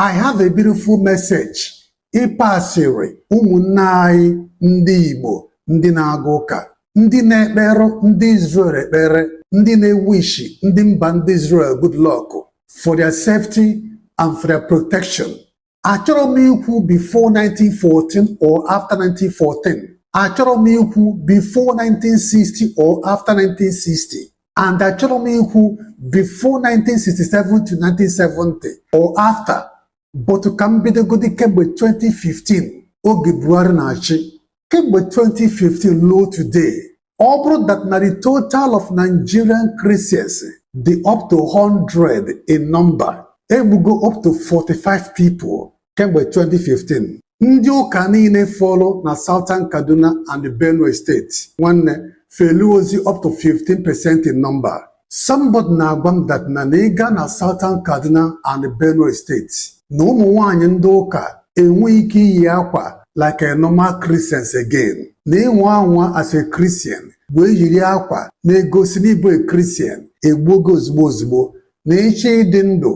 I have a beautiful message. Ịpasịrị ụmụnne anyị ndị Igbo, ndị na-aga ụka, ndị na-ekpere ndị Israel ekpere, ndị na-ewishi ndị mba ndị Israel good luck for their safety and for their protection. Achọrọ m ikwu before 1914 or after 1914. Achọrọ m ikwu before 1960 or after 1960. And achọrọ m ikwu before 1967 to 1970 or after. But ka m bidogodi kemgbe 2015 oge Buhari na-achị. Kemgbe 2015 low today. Ọ bụrụ that na the total of Nigerian Christians dị up to 100 in number. Egbugo up to 45 people kemgbe 2015. Ndị ụka niile follow na Southern Kaduna and the Benue State. Nwanne felu ozi up to 15% in number. Somebody na-agwa m that na ịga na Southern Kaduna and the Benue State na ụmụ nwaanyị ndị ụka enwe ike iyi akwa like a normal Christians again. Na ịnwa anwa as a Christian wee yiri akwa na-egosi n'ịbụ a Christian egbugo ozugbo ozugbo na iche ịdị ndụ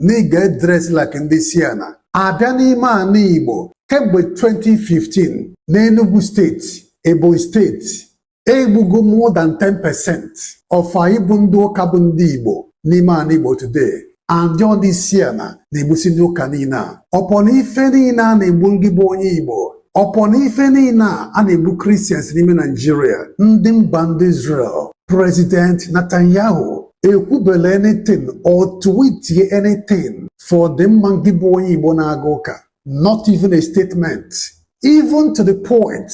na ị ga-edress like ndị Siana. Abịa n'ime ala Igbo kemgbe 2015 n'Enugu steeti, Ebonyi steeti egbugo more than 10% of anyị bụ ndị ụka bụ ndị Igbo n'ime ala Igbo today. And ndị Siana na-egbusi ndị ụka niile a. Ọpọ na ife niile a na-egbu ndị bụ onye Igbo. Ọpọ na ife niile a na-egbu Christians n'ime Nigeria. Ndị mba ndị Israel, President Netanyahu ekwubele anything or tweet anything for the mma ndị bụ onye Igbo na-aga ụka. Not even a statement. Even to the point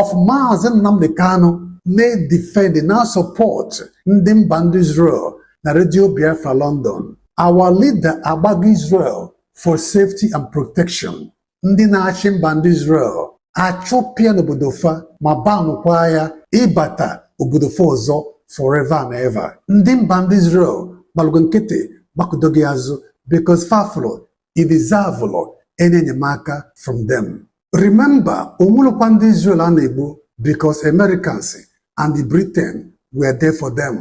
of Maazị Nnamdi Kanu na-defend na support ndị mba ndị Israel na Radio Biafra London. Our leader agbago Israel for safety and protection. Ndị na-achị mba ndị Israel achụpịa n'obodo fa ma banụkwa ya ịbata obodo fa ọzọ forever and ever. Ndị mba ndị Israel gbalụgo nkịtị gbakụdoghị azụ because fafụlụ idizavụlụ enye enyemaka from them. Remember, onwulukwa ndị Israel a na-egbu because Americans and the Britain were there for them.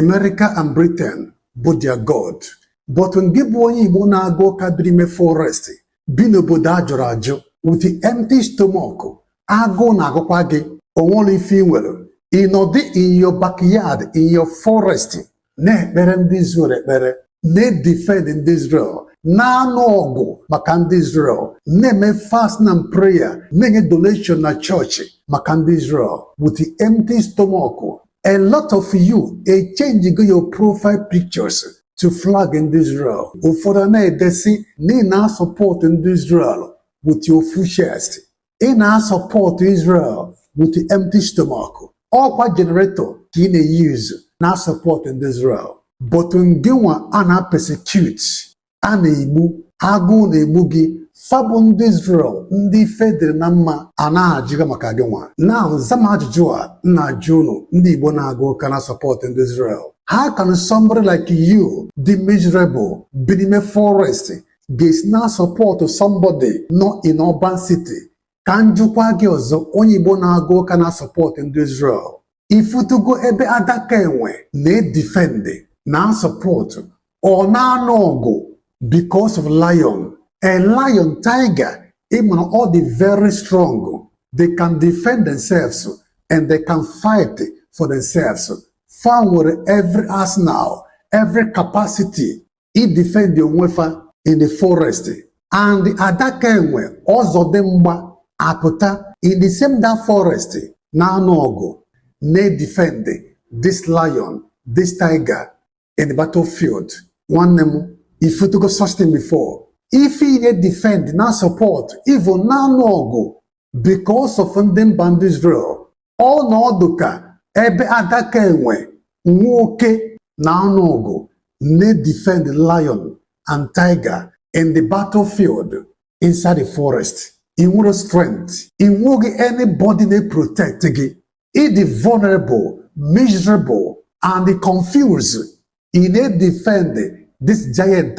America and Britain bụ their God. But ngị bụ onye Igbo na-aga ụka biri ime forest bi n'obodo a jụrụ ajụ with the empty stomach, agụụ na-agụkwa gị onwere ife ị nwere. Ịnọdụ in your backyard, in your forest, na-ekpere ndị Israel ekpere, na-defend ndị Israel, na-anụ ọgụ maka ndị Israel, na-eme fast and prayer, na-enye donation na chọọchị maka ndị Israel with the empty stomach. A lot of you change your profile pictures to flag in Israel. Ụfọdụ na-edesi na ị na-support ndị Israel with your full chest. Ị na-support Israel with the empty stomach. Ọkwa generator ka ị na-use na-support ndị Israel. But ngịnwa a na-persecute, a na-egbu, agụụ na-egbu gị, fabụ ndị Israel ndị federe na mma a na-ajụga maka gịnwa. Now, zama ajụjụ a na-ajụ unu ndị Igbo na-aga ụka na support ndị Israel. How can somebody like you, the miserable, be in a forest, get now support to somebody not in urban city? Can you kwagi ọzọ onye Igbo na-aga ụka na support ndị Israel? If you to go ebe adaka enwe na-defend, na-support, or na-anụ ọgụ because of lion, a lion, tiger, even all the very strong, they can defend themselves and they can fight for themselves. Found with every arsenal, every capacity, it defend the wefa in the forest. And the Adakenwe, also demba, aputa, in the same that forest, na nogo, ne defend this lion, this tiger, in the battlefield. One name, if you took such thing before, if he defend, na support, even na nogo, because of them band Israel, all no duka, ebe adaka enwe nwoke na anụ ọgụ na-defend lion and tiger in the battlefield inside the forest. I nwere strength. I nweghị anybody na-protect gị. I dị vulnerable, miserable, and confused. I na-defend this giant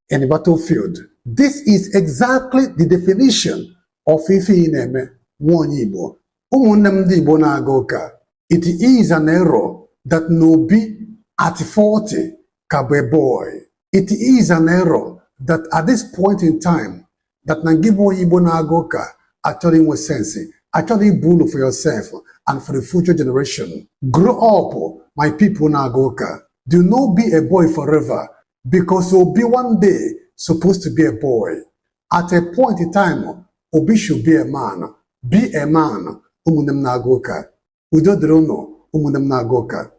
in the battlefield. This is exactly the definition of ife ị na-eme nwa onye Igbo. Ụmụnne m ndị Igbo na-aga ụka. It is an error that no be at 40 can be a boy. It is an error that at this point in time, that na gị bụ onye Igbo na-aga ụka achọrọ inwe sense, achọrọ ibu ụlọ for yourself and for the future generation. Grow up, my people na-aga ụka. Do not be a boy forever, because you'll be one day supposed to be a boy. At a point in time, Obi should be a man. Be a man. Ụmụnne m na-aga ụka. Udo dịrị unu, ụmụnne m na-aga ụka.